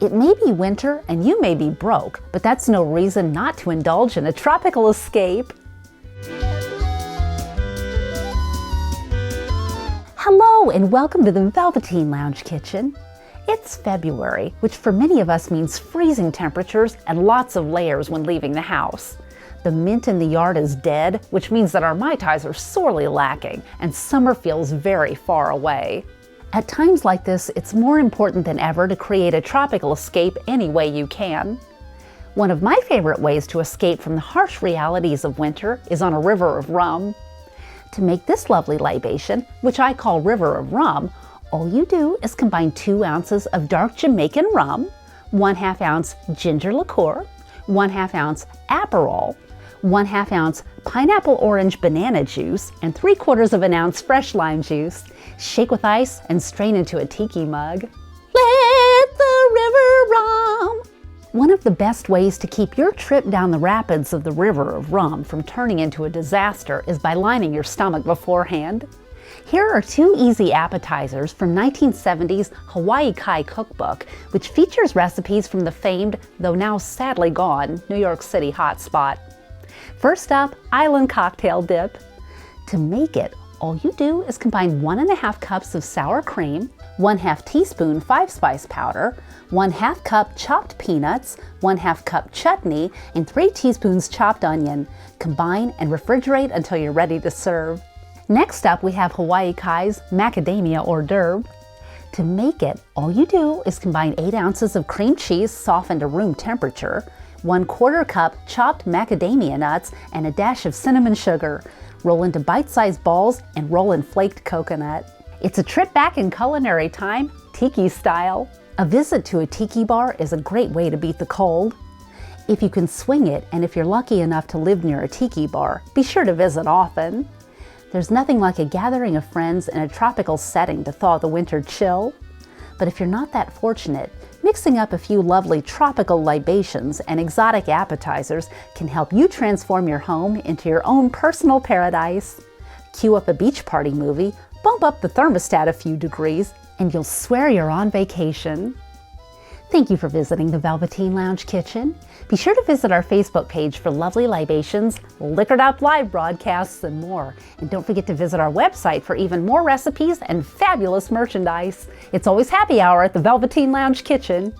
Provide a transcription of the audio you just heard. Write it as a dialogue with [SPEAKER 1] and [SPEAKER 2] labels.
[SPEAKER 1] It may be winter and you may be broke, but that's no reason not to indulge in a tropical escape. Hello and welcome to the Velveteen Lounge Kitchen. It's February, which for many of us means freezing temperatures and lots of layers when leaving the house. The mint in the yard is dead, which means that our Mai Tais are sorely lacking and summer feels very far away. At times like this, it's more important than ever to create a tropical escape any way you can. One of my favorite ways to escape from the harsh realities of winter is on a river of rum. To make this lovely libation, which I call River of Rum, all you do is combine 2 ounces of dark Jamaican rum, 1/2 ounce ginger liqueur, 1/2 ounce Aperol, 1/2 ounce pineapple orange banana juice, and 3/4 ounce fresh lime juice. Shake with ice and strain into a tiki mug. Let the river rum! One of the best ways to keep your trip down the rapids of the River of Rum from turning into a disaster is by lining your stomach beforehand. Here are 2 easy appetizers from 1970's Hawaii Kai cookbook, which features recipes from the famed, though now sadly gone, New York City hotspot. First up, island cocktail dip. To make it, all you do is combine 1½ cups of sour cream, 1/2 teaspoon 5-spice powder, 1/2 cup chopped peanuts, 1/2 cup chutney, and 3 teaspoons chopped onion. Combine and refrigerate until you're ready to serve. Next up, we have Hawaii Kai's macadamia hors d'oeuvre. To make it, all you do is combine 8 ounces of cream cheese softened to room temperature, 1/4 cup chopped macadamia nuts, and a dash of cinnamon sugar. Roll into bite-sized balls and roll in flaked coconut. It's a trip back in culinary time, tiki style. A visit to a tiki bar is a great way to beat the cold. If you can swing it, and if you're lucky enough to live near a tiki bar, be sure to visit often. There's nothing like a gathering of friends in a tropical setting to thaw the winter chill. But if you're not that fortunate, mixing up a few lovely tropical libations and exotic appetizers can help you transform your home into your own personal paradise. Cue up a beach party movie, bump up the thermostat a few degrees, and you'll swear you're on vacation. Thank you for visiting the Velveteen Lounge Kitchen. Be sure to visit our Facebook page for lovely libations, liquored up live broadcasts, and more. And don't forget to visit our website for even more recipes and fabulous merchandise. It's always happy hour at the Velveteen Lounge Kitchen.